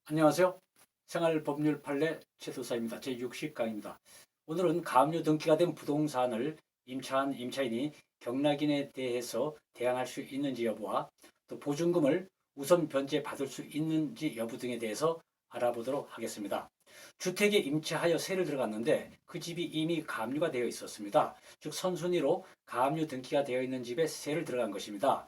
안녕하세요. 생활법률 판례 최도사입니다. 제60강입니다. 오늘은 가압류 등기가 된 부동산을 임차한 임차인이 경락인에 대해서 대항할 수 있는지 여부와 또 보증금을 우선 변제받을 수 있는지 여부 등에 대해서 알아보도록 하겠습니다. 주택에 임차하여 세를 들어갔는데 그 집이 이미 가압류가 되어 있었습니다. 즉 선순위로 가압류 등기가 되어 있는 집에 세를 들어간 것입니다.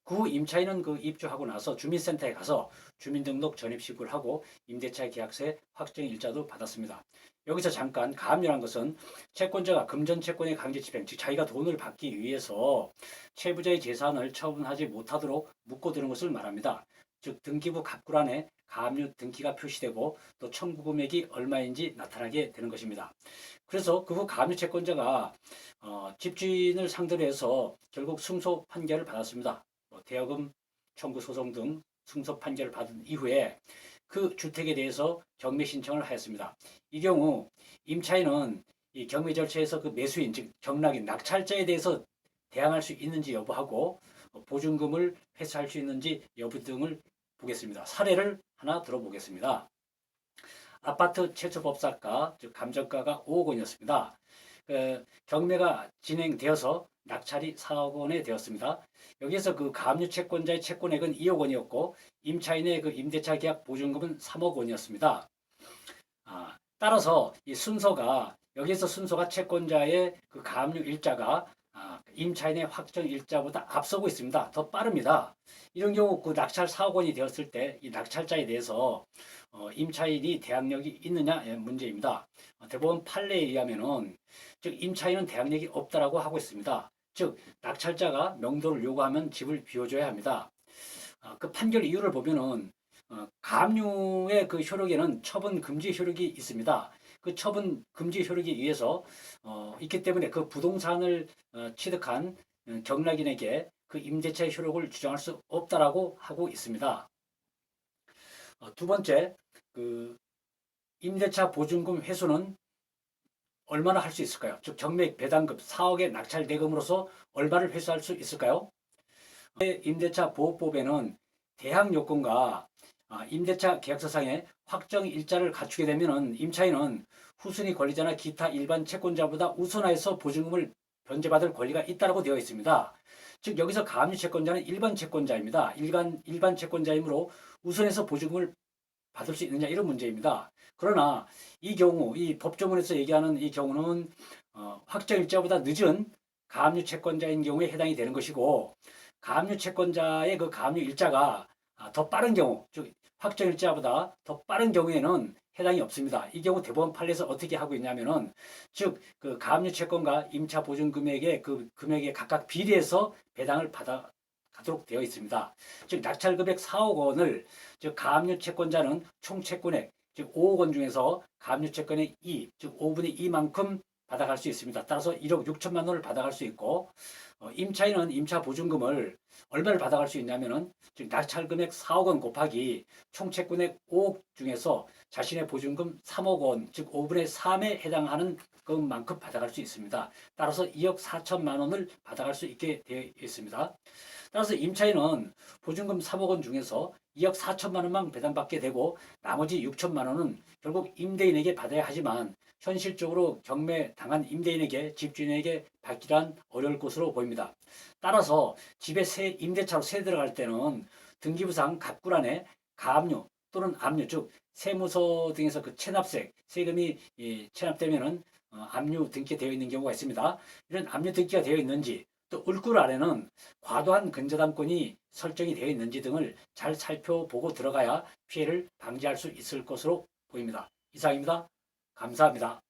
그 후 임차인은 그 입주하고 나서 주민센터에 가서 주민등록 전입식을 하고 임대차 계약서의 확정 일자도 받았습니다. 여기서 잠깐 가압류란 것은 채권자가 금전 채권의 강제 집행, 즉 자기가 돈을 받기 위해서 채무자의 재산을 처분하지 못하도록 묶어두는 것을 말합니다. 즉 등기부 갑구란에 가압류 등기가 표시되고 또 청구 금액이 얼마인지 나타나게 되는 것입니다. 그래서 그 후 가압류 채권자가 집주인을 상대로 해서 결국 승소 판결을 받았습니다. 대여금 청구 소송 등 승소 판결을 받은 이후에 그 주택에 대해서 경매 신청을 하였습니다. 이 경우 임차인은 이 경매 절차에서 그 매수인 즉 경락인 낙찰자에 대해서 대항할 수 있는지 여부하고 보증금을 회수할 수 있는지 여부 등을 보겠습니다. 사례를 하나 들어보겠습니다. 아파트 최초 법사가 즉 감정가가 5억 원이었습니다. 경매가 진행되어서 낙찰이 4억 원에 되었습니다. 여기에서 그 가압류 채권자의 채권액은 2억 원이었고 임차인의 그 임대차 계약 보증금은 3억 원이었습니다. 따라서 이 순서가 여기에서 순서가 채권자의 그 가압류 일자가 임차인의 확정 일자보다 앞서고 있습니다. 더 빠릅니다. 이런 경우 그 낙찰 4억 원이 되었을 때 이 낙찰자에 대해서 임차인이 대항력이 있느냐의 문제입니다. 대법원 판례에 의하면은 즉 임차인은 대항력이 없다라고 하고 있습니다. 즉 낙찰자가 명도를 요구하면 집을 비워줘야 합니다. 그 판결 이유를 보면은 가압류의 그 효력에는 처분 금지 효력이 있습니다. 그 처분 금지 효력에 의해서 있기 때문에 그 부동산을 취득한 경락인에게 그 임대차의 효력을 주장할 수 없다라고 하고 있습니다. 두 번째, 그 임대차 보증금 회수는 얼마나 할 수 있을까요? 즉 경매 배당금 4억의 낙찰 대금으로서 얼마를 회수할 수 있을까요? 임대차 보호법에는 대항 요건과 임대차 계약서상의 확정 일자를 갖추게 되면은 임차인은 후순위 권리자나 기타 일반 채권자보다 우선하여서 보증금을 변제받을 권리가 있다고 되어 있습니다. 즉 여기서 가압류 채권자는 일반 채권자입니다. 일반 채권자이므로 우선해서 보증금을 받을 수 있느냐 이런 문제입니다. 그러나 이 경우 이 법조문에서 얘기하는 이 경우는 확정 일자보다 늦은 가압류 채권자인 경우에 해당이 되는 것이고 가압류 채권자의 그 가압류 일자가 더 빠른 경우 즉 확정 일자보다 더 빠른 경우에는 해당이 없습니다. 이 경우 대법원 판례에서 어떻게 하고 있냐면은 즉 그 가압류 채권과 임차 보증 금액의 그 금액에 각각 비례해서 배당을 받아 가도록 되어 있습니다. 즉 낙찰 금액 4억 원을 즉 가압류 채권자는 총 채권액 즉 5억 원 중에서 가압류 채권의 2, 즉 5분의 2만큼 받아갈 수 있습니다. 따라서 1억 6천만 원을 받아갈 수 있고 임차인은 임차 보증금을 얼마를 받아갈 수 있냐면은 즉 낙찰 금액 4억 원 곱하기 총 채권액 5억 중에서 자신의 보증금 3억 원, 즉 5분의 3에 해당하는 것만큼 받아갈 수 있습니다. 따라서 2억 4천만 원을 받아갈 수 있게 되어 있습니다. 따라서 임차인은 보증금 3억 원 중에서 2억 4천만 원만 배당받게 되고 나머지 6천만 원은 결국 임대인에게 받아야 하지만 현실적으로 경매 당한 임대인에게 집주인에게 받기란 어려울 것으로 보입니다. 따라서 집에 임대차로 세 들어갈 때는 등기부상 갑구란에 가압류 또는 압류 즉 세무서 등에서 그 체납세 세금이 체납되면은 압류 등기되어 있는 경우가 있습니다. 이런 압류 등기가 되어 있는지 또 을구 아래는 과도한 근저당권이 설정이 되어 있는지 등을 잘 살펴보고 들어가야 피해를 방지할 수 있을 것으로 보입니다. 이상입니다. 감사합니다.